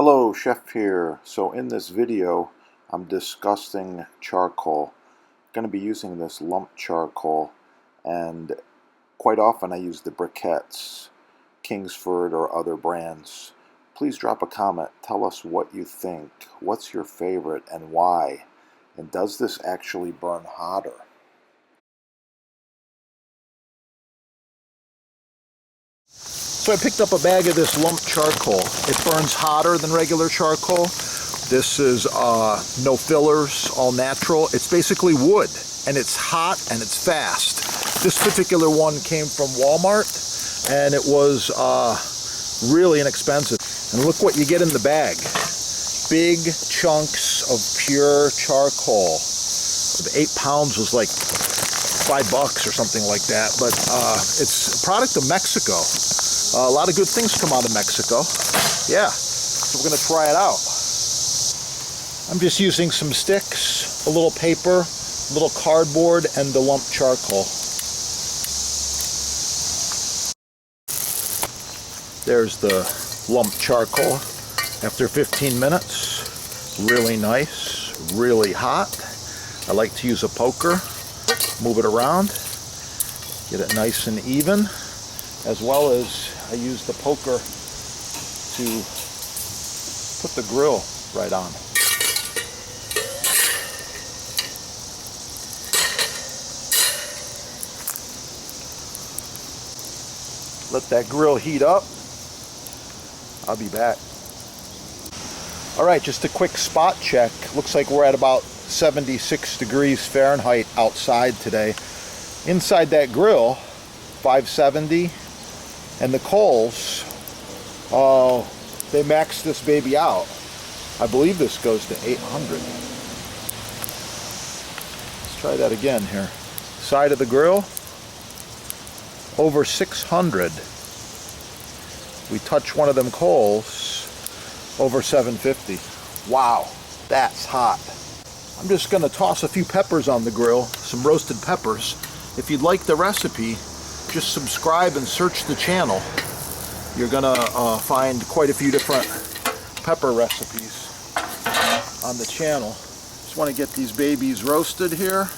Hello, Chef here. So in this video, I'm discussing charcoal. I'm going to be using this lump charcoal, and quite often I use the briquettes, Kingsford or other brands. Please drop a comment. Tell us what you think. What's your favorite and why? And does this actually burn hotter? So I picked up a bag of this lump charcoal. It burns hotter than regular charcoal. This is no fillers, all natural. It's basically wood, and it's hot and it's fast. This particular one came from Walmart, and it was really inexpensive. And look what you get in the bag. Big chunks of pure charcoal. 8 pounds was like $5 or something like that, but it's a product of Mexico. A lot of good things come out of Mexico. Yeah, so we're going to try it out. I'm just using some sticks, a little paper, a little cardboard, and the lump charcoal. There's the lump charcoal. After 15 minutes, really nice, really hot. I like to use a poker, move it around, get it nice and even, as well as I use the poker to put the grill right on. Let that grill heat up. I'll be back. Alright, just a quick spot check. Looks like we're at about 76 degrees Fahrenheit outside today. Inside that grill, 570. And the coals, they max this baby out. I believe this goes to 800. Let's try that again here. Side of the grill, over 600. We touch one of them coals, over 750. Wow, that's hot. I'm just going to toss a few peppers on the grill, some roasted peppers. If you'd like the recipe, just subscribe and search the channel. You're gonna find quite a few different pepper recipes on the channel. Just want to get these babies roasted here,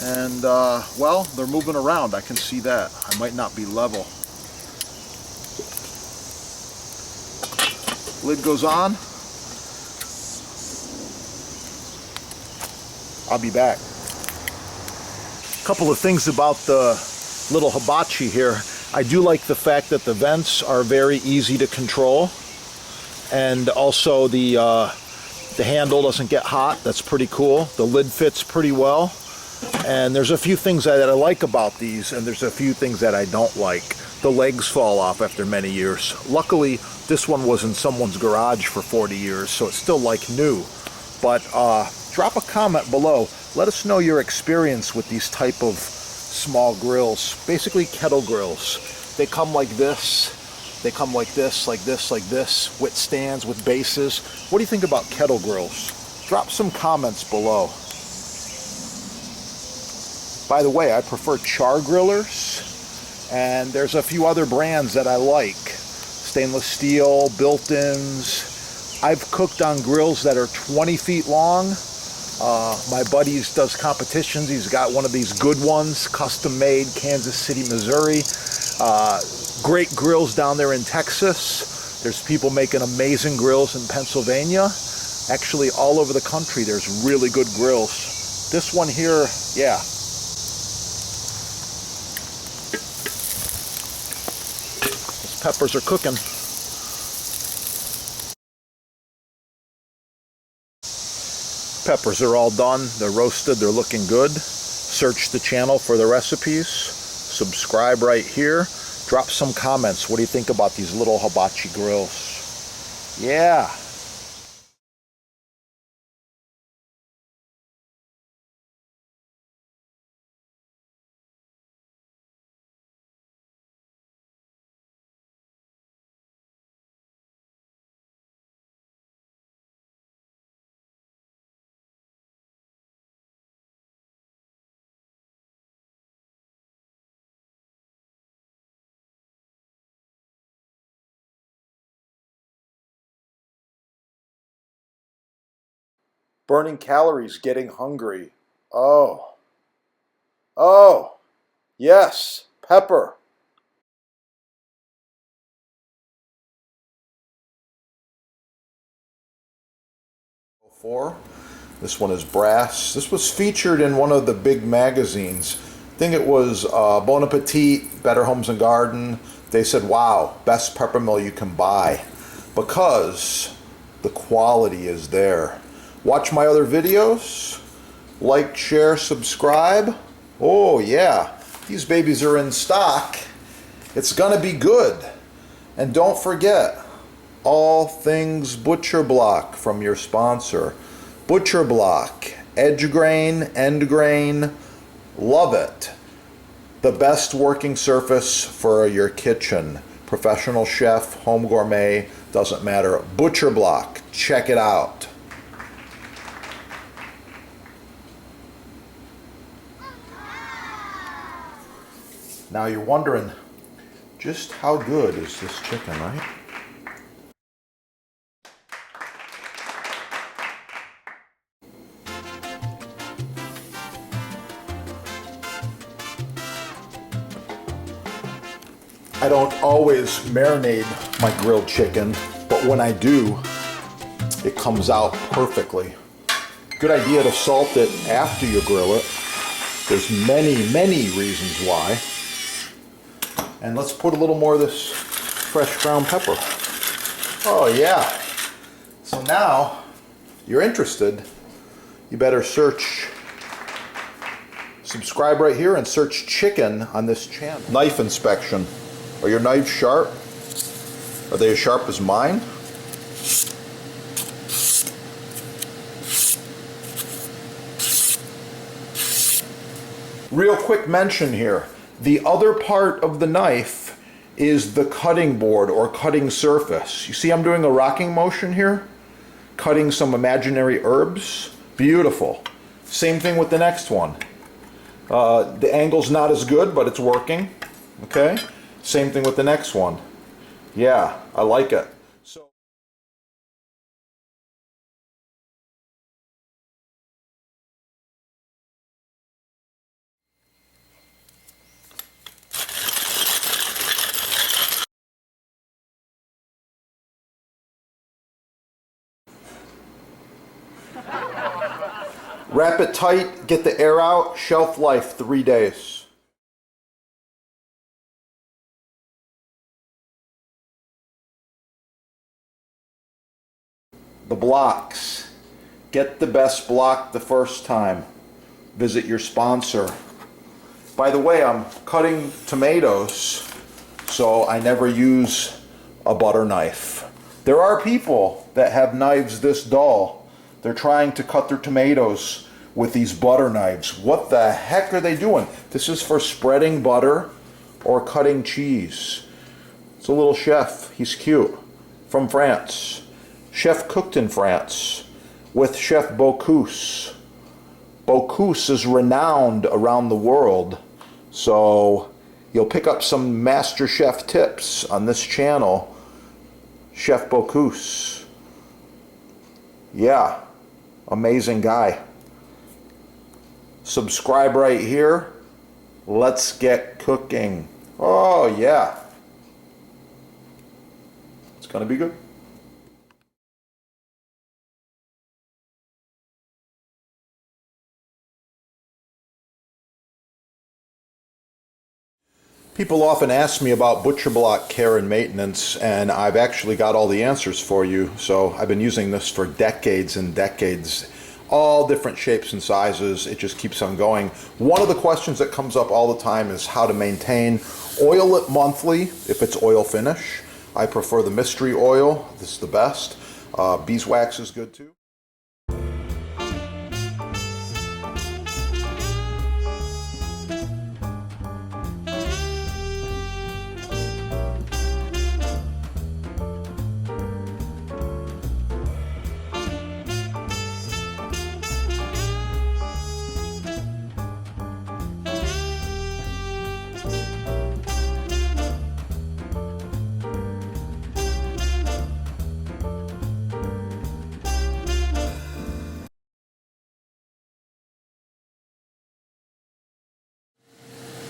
and well, they're moving around. I can see that. I might not be level. Lid goes on. I'll be back. A couple of things about the little hibachi here. I do like the fact that the vents are very easy to control, and also the handle doesn't get hot. That's pretty cool. The lid fits pretty well, and there's a few things that I like about these, and there's a few things that I don't like. The legs fall off after many years. Luckily, this one was in someone's garage for 40 years, so it's still like new. But drop a comment below. Let us know your experience with these type of small grills, basically kettle grills. They come like this, they come like this, like this, like this, with stands, with bases. What do you think about kettle grills? Drop some comments below. By the way, I prefer char grillers, and there's a few other brands that I like. Stainless steel, built-ins. I've cooked on grills that are 20 feet long. My buddy does competitions. He's got one of these good ones, custom made, Kansas City, Missouri. Great grills down there in Texas. There's people making amazing grills in Pennsylvania. Actually, all over the country, there's really good grills. This one here, yeah. Those peppers are cooking. Peppers are all done. They're roasted. They're looking good. Search the channel for the recipes. Subscribe right here. Drop some comments. What do you think about these little hibachi grills? Yeah. Burning calories, getting hungry. Oh. Oh. Yes. Pepper. This one is brass. This was featured in one of the big magazines. I think it was Bon Appetit, Better Homes and Garden. They said, wow, best pepper mill you can buy, because the quality is there. Watch my other videos. Like, share, subscribe. Oh yeah, these babies are in stock. It's gonna be good. And don't forget, all things Butcher Block from your sponsor. Butcher Block, edge grain, end grain, love it. The best working surface for your kitchen. Professional chef, home gourmet, doesn't matter. Butcher Block, check it out. Now you're wondering, just how good is this chicken, right? I don't always marinate my grilled chicken, but when I do, it comes out perfectly. Good idea to salt it after you grill it. There's many reasons why. And let's put a little more of this fresh ground pepper. Oh yeah. So now, you're interested, you better subscribe right here and search chicken on this channel. Knife inspection. Are your knives sharp? Are they as sharp as mine? Real quick mention here. The other part of the knife is the cutting board or cutting surface. You see I'm doing a rocking motion here? Cutting some imaginary herbs. Beautiful. Same thing with the next one. The angle's not as good, but it's working. Okay? Same thing with the next one. Yeah, I like it. So wrap it tight, get the air out, shelf life 3 days. The blocks. Get the best block the first time. Visit your sponsor. By the way, I'm cutting tomatoes, so I never use a butter knife. There are people that have knives this dull. They're trying to cut their tomatoes with these butter knives. What the heck are they doing? This is for spreading butter or cutting cheese. It's a little chef. He's cute. From France. Chef cooked in France with Chef Bocuse. Bocuse is renowned around the world, so you'll pick up some master chef tips on this channel. Chef Bocuse. Yeah, amazing guy. Subscribe right here. Let's get cooking. Oh yeah. It's gonna be good. People often ask me about butcher block care and maintenance, and I've actually got all the answers for you. So I've been using this for decades and decades, all different shapes and sizes. It just keeps on going. One of the questions that comes up all the time is how to maintain. Oil it monthly if it's oil finish. I prefer the mystery oil. This is the best. Beeswax is good too.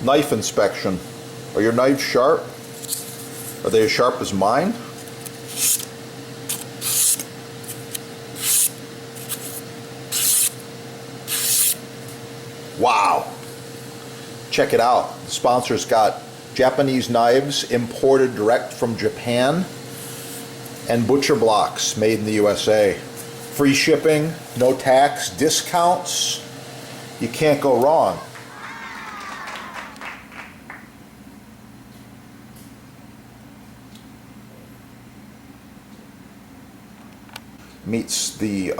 Knife inspection. Are your knives sharp? Are they as sharp as mine? Wow. Check it out. The sponsor's got Japanese knives imported direct from Japan and butcher blocks made in the USA. Free shipping, no tax, discounts. You can't go wrong. Meets the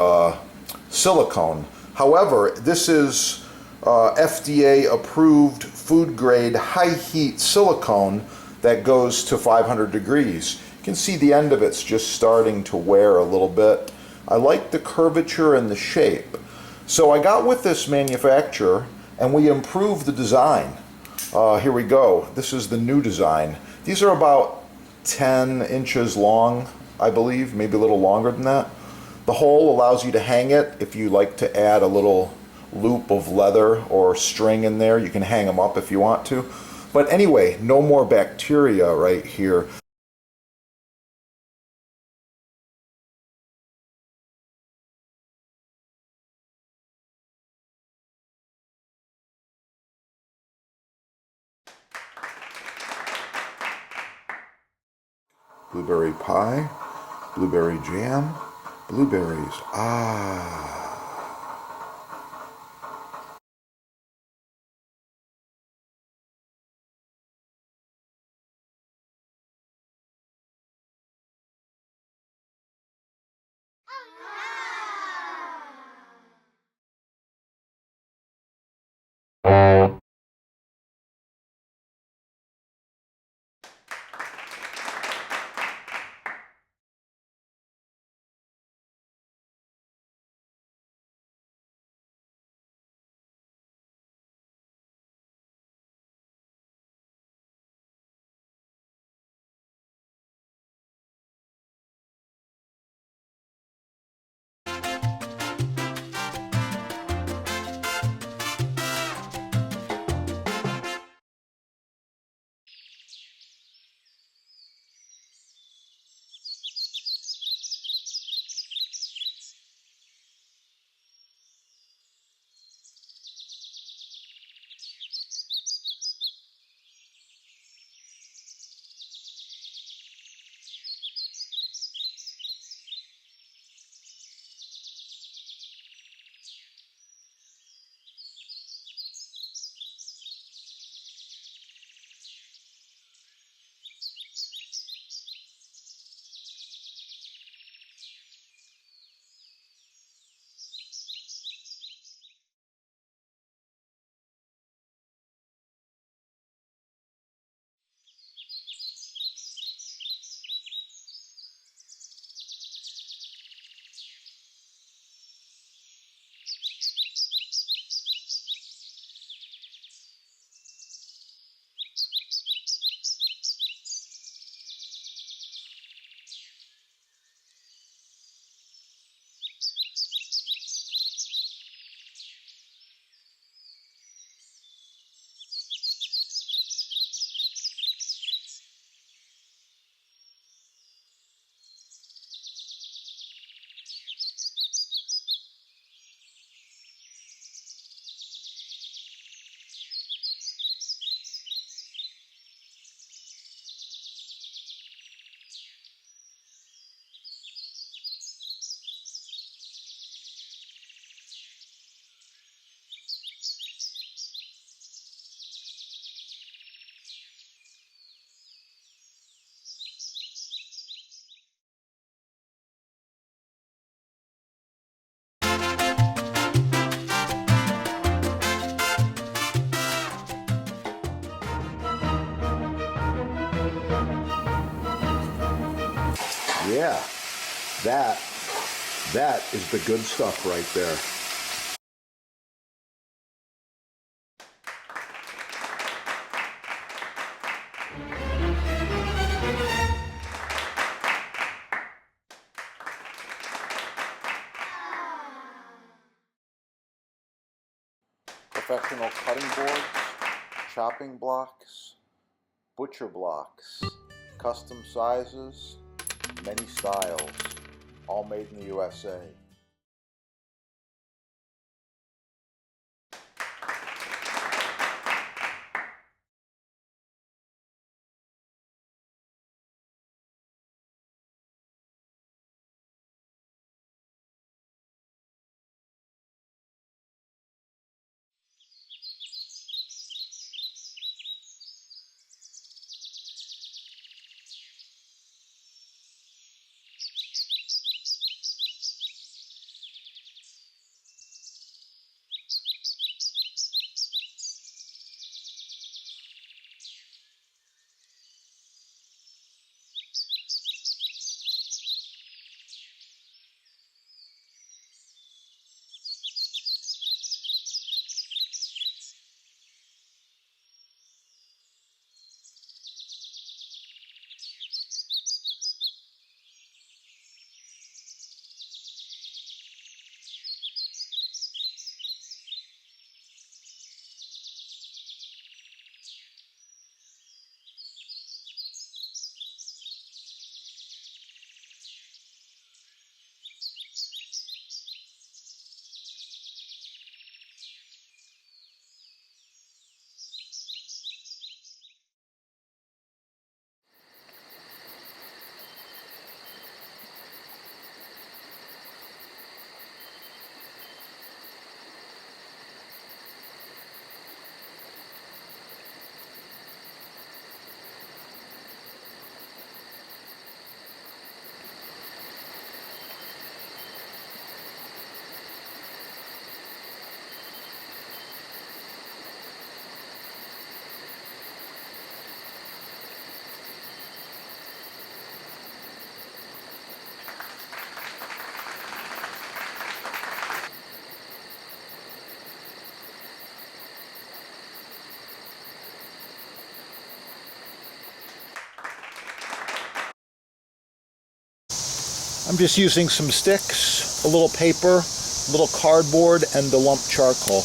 silicone. However, this is FDA approved food grade high heat silicone that goes to 500 degrees. You can see the end of it's just starting to wear a little bit. I like the curvature and the shape. So I got with this manufacturer and we improved the design. Here we go. This is the new design. These are about 10 inches long, I believe, maybe a little longer than that. The hole allows you to hang it. If you like to add a little loop of leather or string in there, you can hang them up if you want to. But anyway, no more bacteria right here. Blueberry pie, blueberry jam, blueberries. Ah. Yeah, that is the good stuff right there. Professional cutting boards, chopping blocks, butcher blocks, custom sizes, many styles, all made in the USA. I'm just using some sticks, a little paper, a little cardboard, and the lump charcoal.